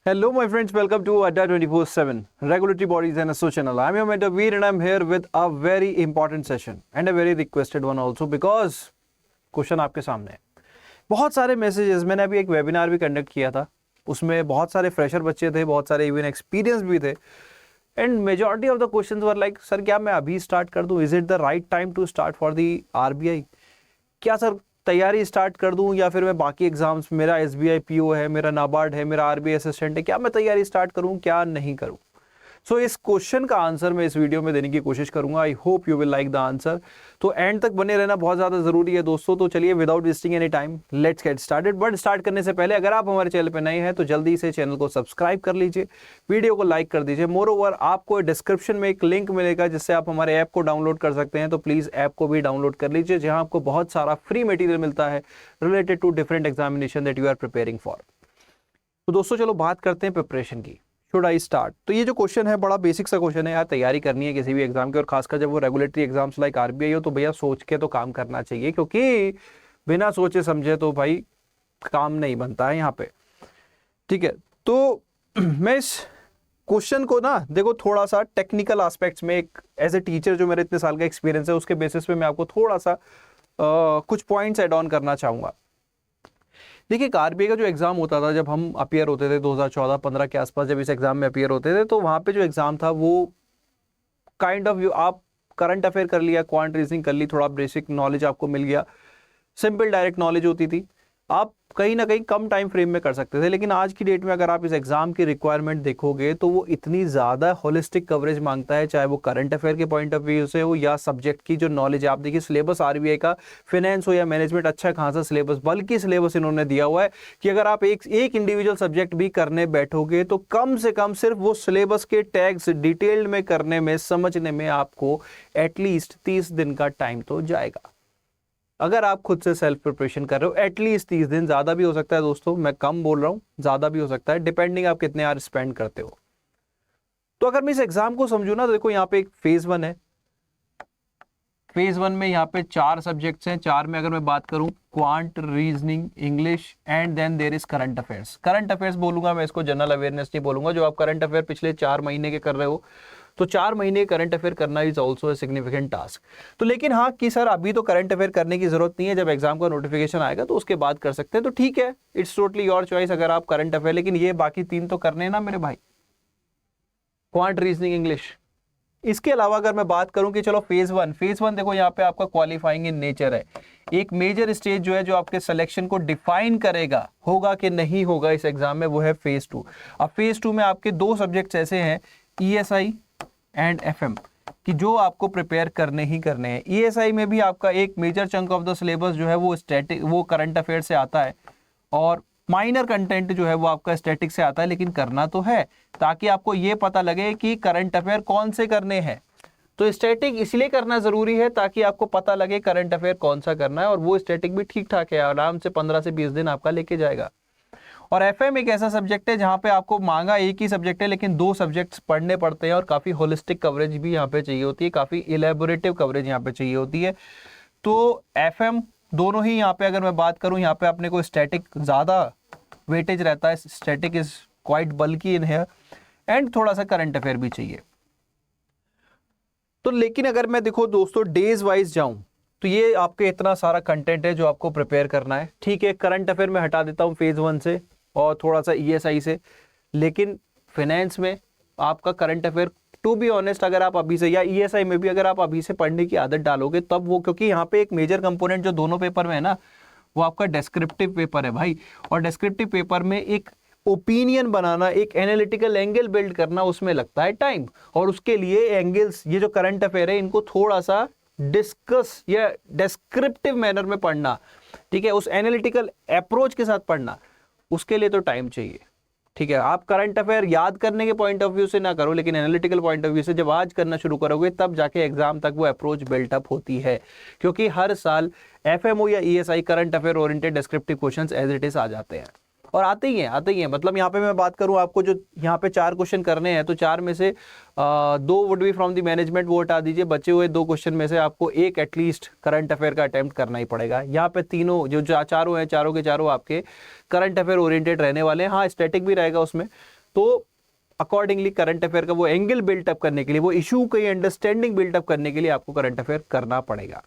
Hello, my friends. Welcome to Adda 24/7 Regulatory Bodies and Asso channel. I'm your mentor Veer, and I'm here with a very important session and a very requested one also because question आपके सामने है. बहुत सारे messages. मैंने अभी एक webinar भी conduct किया था, उसमें बहुत सारे फ्रेशर बच्चे थे, बहुत सारे इवन एक्सपीरियंस भी थे, and majority of the questions were like, sir क्या मैं अभी स्टार्ट कर दूं? Is it the right time to start for the RBI? क्या सर तैयारी स्टार्ट कर दूं या फिर मैं बाकी एग्जाम्स, मेरा एसबीआई पीओ है, मेरा नाबार्ड है, मेरा आरबीआई असिस्टेंट है, क्या मैं तैयारी स्टार्ट करूं, क्या नहीं करूं? सो इस क्वेश्चन का आंसर मैं इस वीडियो में देने की कोशिश करूंगा. I hope you will like the answer. तो एंड तक बने रहना बहुत ज्यादा जरूरी है दोस्तों. तो चलिए without wasting any time let's get started. But start करने से पहले अगर आप हमारे चैनल पे नए हैं तो जल्दी से चैनल को सब्सक्राइब कर लीजिए, वीडियो को लाइक कर दीजिए. मोर ओवर आपको डिस्क्रिप्शन में एक लिंक मिलेगा जिससे आप हमारे ऐप को डाउनलोड कर सकते हैं. तो प्लीज ऐप को भी डाउनलोड कर लीजिए, जहां आपको बहुत सारा फ्री मटेरियल मिलता है related to different examination that you are preparing for. तो दोस्तों चलो बात करते हैं प्रिपरेशन की. Should I start? तो ये जो क्वेश्चन है बड़ा बेसिक सा क्वेश्चन है यार. तैयारी करनी है किसी भी एग्जाम की, और खासकर जब वो रेगुलेटरी एग्जाम्स लाइक आरबीआई हो, तो भैया सोच के तो काम करना चाहिए, क्योंकि बिना सोचे समझे तो भाई काम नहीं बनता है यहाँ पे. ठीक है, तो मैं इस क्वेश्चन को ना देखो थोड़ा सा टेक्निकल एस्पेक्ट्स में, एक एज ए टीचर जो मेरे इतने साल का एक्सपीरियंस है उसके बेसिस पे मैं आपको थोड़ा सा कुछ पॉइंट्स एड ऑन करना चाहूंगा. देखिए, आरबीआई का जो एग्जाम होता था, जब हम अपियर होते थे 2014-15 के आसपास, जब इस एग्जाम में अपियर होते थे, तो वहां पे जो एग्जाम था वो काइंड ऑफ आप करंट अफेयर कर लिया, क्वांट रीजनिंग कर ली, थोड़ा बेसिक नॉलेज आपको मिल गया, सिंपल डायरेक्ट नॉलेज होती थी, आप कहीं ना कहीं कम टाइम फ्रेम में कर सकते थे. लेकिन आज की डेट में अगर आप इस एग्जाम की रिक्वायरमेंट देखोगे तो वो इतनी ज़्यादा होलिस्टिक कवरेज मांगता है, चाहे वो करंट अफेयर के पॉइंट ऑफ व्यू से हो या सब्जेक्ट की जो नॉलेज. आप देखिए सिलेबस आरबीआई का, फाइनेंस हो या मैनेजमेंट, अच्छा खासा सिलेबस, बल्कि सिलेबस इन्होंने दिया हुआ है कि अगर आप एक इंडिविजुअल सब्जेक्ट भी करने बैठोगे तो कम से कम सिर्फ वो सिलेबस के टैग्स डिटेल्ड में करने में, समझने में आपको एटलीस्ट 30 दिन का टाइम तो जाएगा. अगर आप खुद से सेल्फ प्रिपरेशन कर रहे हो, एटलीस्ट 30 दिन. ज्यादा भी हो सकता है दोस्तों, मैं कम बोल रहा हूं, ज्यादा भी हो सकता है, डिपेंडिंग आप कितने आवर स्पेंड करते हो. तो अगर मैं इस एग्जाम को समझू ना, तो देखो यहाँ पे एक फेज 1 है. फेज 1 में यहाँ पे 4 सब्जेक्ट्स हैं. 4 में अगर मैं बात करूं, quant, reasoning, English and then there is current affairs. Current affairs बोलूंगा मैं, इसको जनरल अवेयरनेस नहीं बोलूंगा. जो आप करंट अफेयर पिछले 4 महीने के कर रहे हो, तो 4 महीने करंट अफेयर करना is also a significant task. तो लेकिन हाँ कि सर अभी तो करंट अफेयर करने की जरूरत नहीं है, जब एग्जाम का नोटिफिकेशन आएगा तो उसके बाद कर सकते हैं. तो ठीक है, इट्स टोटली योर चॉइस अगर आप करंट अफेयर, लेकिन ये बाकी 3 तो करने हैं ना मेरे भाई, क्वांट, रीजनिंग, इंग्लिश. इसके अलावा अगर मैं बात करूं कि चलो फेज 1 देखो यहाँ पे आपका क्वालिफाइंग इन नेचर है. एक मेजर स्टेज जो है, जो आपके सिलेक्शन को डिफाइन करेगा होगा कि नहीं होगा इस एग्जाम में, वो है फेज 2. अब फेज 2 में आपके 2 सब्जेक्ट्स ऐसे हैं, ईएसआई एंड एफएम, कि जो आपको प्रिपेयर करने ही करने हैं. ईएसआई में भी आपका एक major chunk of the syllabus जो है वो स्टैटिक, वो करंट अफेयर से आता है, और माइनर कंटेंट जो है वो आपका स्टैटिक से आता है, लेकिन करना तो है ताकि आपको ये पता लगे कि करंट अफेयर कौन से करने हैं. तो स्टैटिक इसलिए करना जरूरी है ताकि आपको पता लगे करंट अफेयर कौन सा करना है, और वो स्टैटिक भी ठीक ठाक है, आराम से 15 से 20 दिन आपका लेके जाएगा. और एफएम एक ऐसा सब्जेक्ट है जहां पे आपको मांगा एक ही सब्जेक्ट है, लेकिन 2 सब्जेक्ट्स पढ़ने पड़ते हैं, और काफी होलिस्टिक कवरेज भी यहाँ पे चाहिए होती है, काफी इलेबोरेटिव कवरेज यहाँ पे चाहिए होती है. तो एफएम दोनों ही यहाँ पे अगर मैं बात करूं, यहाँ पे अपने को स्टैटिक ज्यादा वेटेज रहता है, static is quite bulky in here, and थोड़ा सा करंट अफेयर भी चाहिए. तो लेकिन अगर मैं देखो दोस्तों डेज वाइज जाऊं, तो ये आपके इतना सारा कंटेंट है जो आपको प्रिपेयर करना है. ठीक है, करंट अफेयर में हटा देता हूं फेज 1 से, और थोड़ा सा ईएसआई से, लेकिन फाइनेंस में आपका current affair, to be honest, अगर आप अभी से, या ईएसआई में भी अगर आप अभी से पढ़ने की आदत डालोगे तब वो, क्योंकि यहाँ पे एक मेजर कंपोनेंट जो दोनों पेपर में है ना, वो आपका डिस्क्रिप्टिव पेपर है भाई. और डिस्क्रिप्टिव पेपर में एक ओपिनियन बनाना, एक एनालिटिकल एंगल बिल्ड करना, उसमें लगता है टाइम. और उसके लिए एंगल्स, ये जो करंट अफेयर है, इनको थोड़ा सा डिस्कस या डिस्क्रिप्टिव मैनर में पढ़ना, ठीक है, उस एनालिटिकल अप्रोच के साथ पढ़ना, उसके लिए तो टाइम चाहिए. ठीक है, आप करंट अफेयर याद करने के पॉइंट ऑफ व्यू से ना करो, लेकिन एनालिटिकल पॉइंट ऑफ व्यू से जब आज करना शुरू करोगे तब जाके एग्जाम तक वो अप्रोच बिल्टअप होती है. क्योंकि हर साल एफएमओ या ESI current affair oriented descriptive questions as it is आ जाते हैं. और आते ही हैं। मतलब यहाँ पे मैं बात करूँ आपको, जो यहाँ पे 4 क्वेश्चन करने हैं तो 4 में से 2 would be from the management, वो हटा दीजिए। बचे हुए 2 क्वेश्चन में से आपको एक एटलीस्ट करंट अफेयर का अटेम्प्ट करना ही पड़ेगा। यहाँ पे तीनों जो चारों हैं, चारों के चारों आपके करंट अफेयर ओरिएंटेड रहने वाले हैं। हाँ, स्टैटिक भी रहेगा उसमें, तो अकॉर्डिंगली करंट अफेयर का वो एंगल बिल्टअप करने के लिए, वो इशू की अंडरस्टैंडिंग बिल्टअप करने के लिए आपको करंट अफेयर करना पड़ेगा।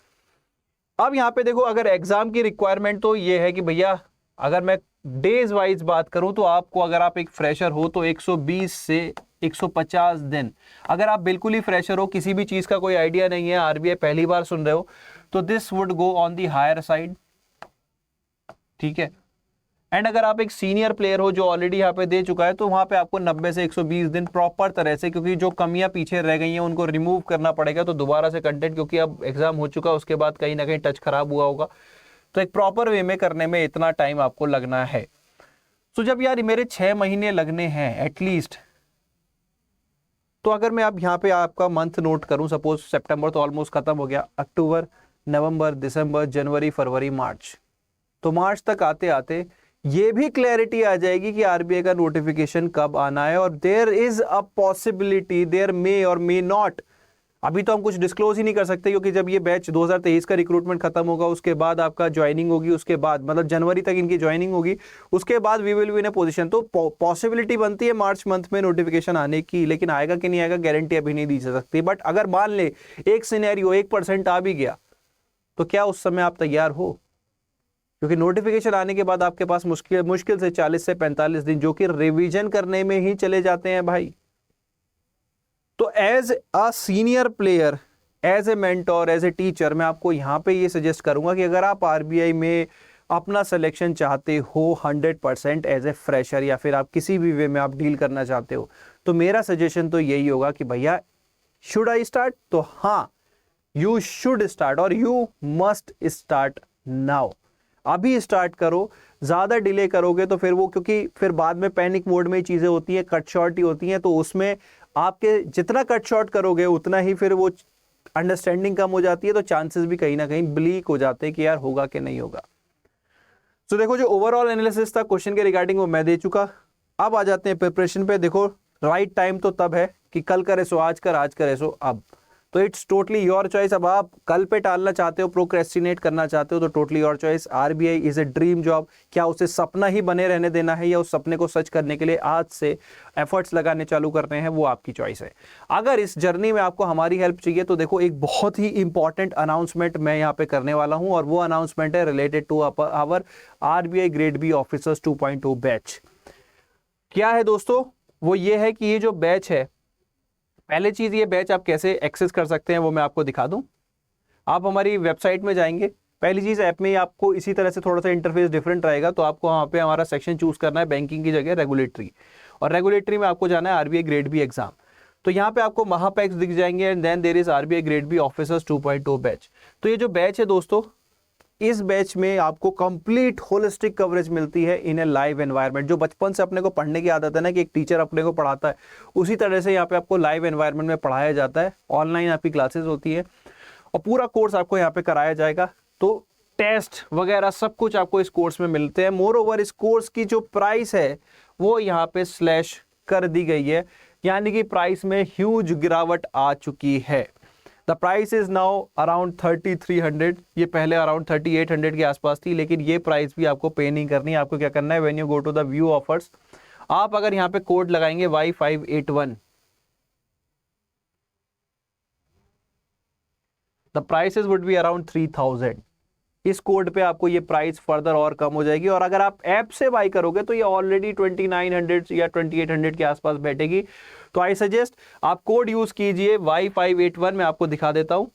अब यहाँ पे देखो, अगर एग्जाम की रिक्वायरमेंट तो ये है कि भैया, अगर मैं डेज वाइज बात करूं तो आपको, अगर आप एक फ्रेशर हो तो 120 से 150 दिन, अगर आप बिल्कुल ही फ्रेशर हो, किसी भी चीज का कोई आइडिया नहीं है, आरबीआई पहली बार सुन रहे हो, तो this would go on the higher side, ठीक है। एंड अगर आप एक सीनियर प्लेयर हो जो ऑलरेडी यहाँ पे दे चुका है, तो वहां पे आपको 90 से 120 दिन प्रॉपर तरह से, क्योंकि जो कमियां पीछे रह गई हैं उनको रिमूव करना पड़ेगा, तो दोबारा से कंटेंट, क्योंकि अब एग्जाम हो चुका, उसके बाद कहीं ना कहीं टच खराब हुआ होगा, तो एक प्रॉपर वे में करने में इतना टाइम आपको लगना है। तो जब यार मेरे 6 महीने लगने हैं एटलीस्ट, तो अगर मैं अब यहाँ पे आपका मंथ नोट करूं, सपोज सितंबर तो ऑलमोस्ट खत्म हो गया, अक्टूबर, नवंबर, दिसंबर, जनवरी, फरवरी, मार्च, तो मार्च तक आते आते ये भी क्लैरिटी आ जाएगी कि आरबीआई का नोटिफिकेशन कब आना है। और there is a possibility, there may और मे नॉट, अभी तो हम कुछ डिस्क्लोज ही नहीं कर सकते, क्योंकि जब ये बैच 2023 का रिक्रूटमेंट खत्म होगा, उसके बाद आपका ज्वाइनिंग होगी, उसके बाद मतलब जनवरी तक इनकी ज्वाइनिंग होगी, उसके बाद we will be in a position. तो पॉसिबिलिटी बनती है मार्च मंथ में नोटिफिकेशन आने की, लेकिन आएगा कि नहीं आएगा गारंटी अभी नहीं दी जा सकती। बट अगर मान ले एक सिनेरियो 1% आ भी गया, तो क्या उस समय आप तैयार हो? क्योंकि नोटिफिकेशन आने के बाद आपके पास मुश्किल से 40 से 45 दिन, जो कि रिवीजन करने में ही चले जाते हैं भाई। तो as a senior player, as a mentor, as a teacher, मैं आपको यहां पे ये सजेस्ट करूंगा कि अगर आप आरबीआई में अपना सिलेक्शन चाहते हो 100% एज ए फ्रेशर, या फिर आप किसी भी वे में आप डील करना चाहते हो, तो मेरा सजेशन तो यही होगा कि भैया शुड आई स्टार्ट? तो हाँ, यू शुड स्टार्ट, और यू मस्ट स्टार्ट नाउ। अभी स्टार्ट करो। ज्यादा डिले करोगे तो फिर वो, क्योंकि फिर बाद में पैनिक मोड में चीजें होती हैं, कट शॉर्ट ही होती हैं, तो उसमें आपके जितना कट शॉर्ट करोगे उतना ही फिर वो अंडरस्टैंडिंग कम हो जाती है, तो चांसेस भी कहीं ना कहीं ब्लीक हो जाते हैं कि यार होगा कि नहीं होगा। तो देखो, जो ओवरऑल एनालिसिस था क्वेश्चन के रिगार्डिंग वो मैं दे चुका। अब आ जाते हैं प्रिपरेशन पे। देखो, राइट टाइम तो तब है कि कल करे सो आज कर, आज करे सो अब, तो इट्स टोटली योर चॉइस। अब आप कल पे टालना चाहते हो, प्रोक्रेस्टिनेट करना चाहते हो, तो totally your choice. RBI is a dream job. क्या उसे सपना ही बने रहने देना है, या उस सपने को सच करने के लिए आज से एफर्ट्स लगाने चालू करते हैं, वो आपकी चॉइस है। अगर इस जर्नी में आपको हमारी हेल्प चाहिए, तो देखो, एक बहुत ही इंपॉर्टेंट अनाउंसमेंट मैं यहाँ पे करने वाला हूँ, और वो अनाउंसमेंट है related to our RBI grade B officers 2.0 batch. क्या है दोस्तों? वो ये है कि ये जो बैच है, पहले चीज, ये बैच आप कैसे एक्सेस कर सकते हैं वो मैं आपको दिखा दूं। आप हमारी वेबसाइट में जाएंगे। पहली चीज, ऐप में आपको इसी तरह से थोड़ा सा इंटरफेस डिफरेंट रहेगा, तो आपको वहां पे हमारा सेक्शन चूज करना है, बैंकिंग की जगह रेगुलेटरी, और रेगुलेटरी में आपको जाना है आरबीआई ग्रेड बी एग्जाम। तो यहाँ पे आपको महापैक्स दिख जाएंगे, and then there is RBI grade B officers 2.0 batch. तो ये जो बैच है दोस्तों, इस बैच में आपको कंप्लीट होलिस्टिक कवरेज मिलती है इन ए लाइव एनवायरनमेंट। जो बचपन से अपने को पढ़ने की आदत है ना, कि एक टीचर अपने को पढ़ाता है, उसी तरह से यहाँ पे आपको लाइव एनवायरनमेंट में पढ़ाया जाता है। ऑनलाइन आपकी क्लासेस होती है, और पूरा कोर्स आपको यहाँ पे कराया जाएगा। तो टेस्ट वगैरह सब कुछ आपको इस कोर्स में मिलते हैं। मोर ओवर, इस कोर्स की जो प्राइस है वो यहाँ पे स्लैश कर दी गई है, यानी कि प्राइस में ह्यूज गिरावट आ चुकी है। The price is now around 3300। ये पहले अराउंड 3800 के आसपास थी, लेकिन ये प्राइस भी आपको पे नहीं करनी है। आपको क्या करना है, when you go to the view offers, आप अगर यहाँ पे कोड लगाएंगे Y581, the prices would be around 3000। इस कोड पे आपको ये प्राइस फर्दर और कम हो जाएगी। और अगर आप ऐप से बाई करोगे तो ये ऑलरेडी 2900 या 2800 के आसपास बैठेगी। तो आई सजेस्ट आप कोड यूज कीजिए Y581। मैं आपको दिखा देता हूं,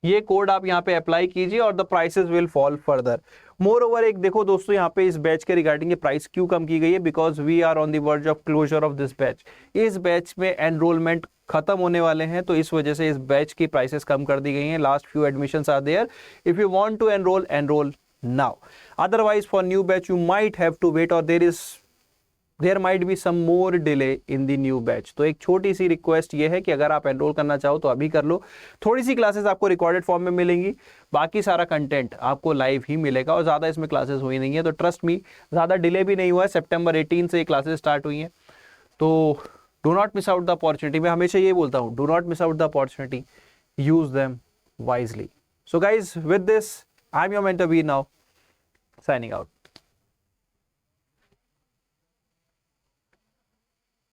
ये कोड आप यहाँ पे अप्लाई कीजिए और the prices will fall further. More over, एक देखो दोस्तों, यहाँ पे इस बैच के रिगार्डिंग ये प्राइस क्यों कम की गई है, because we are on the verge of closure of this batch. इस बैच में एनरोलमेंट खत्म होने वाले हैं, तो इस वजह से इस बैच की प्राइसेस कम कर दी गई हैं। Last few admissions are there. If you want to enrol now, otherwise for new batch you might have to wait, और there is there might be some more delay in the new batch. तो एक छोटी सी request ये है कि अगर आप enrol करना चाहो तो अभी कर लो। थोड़ी सी क्लासेस आपको रिकॉर्डेड फॉर्म में मिलेंगी, बाकी सारा कंटेंट आपको लाइव ही मिलेगा और ज़्यादा इसमें क्लासेस हुई नहीं है, तो ट्रस्ट मी ज़्यादा डिले भी नहीं हुआ है। सितंबर 18 से ये क्लासेस स्टार्ट हुई हैं, तो do not miss out the opportunity. मैं हमेशा ये बोलता हूँ, do not miss out the opportunity, use them wisely. So guys, with this I am your mentor Veer now, signing out.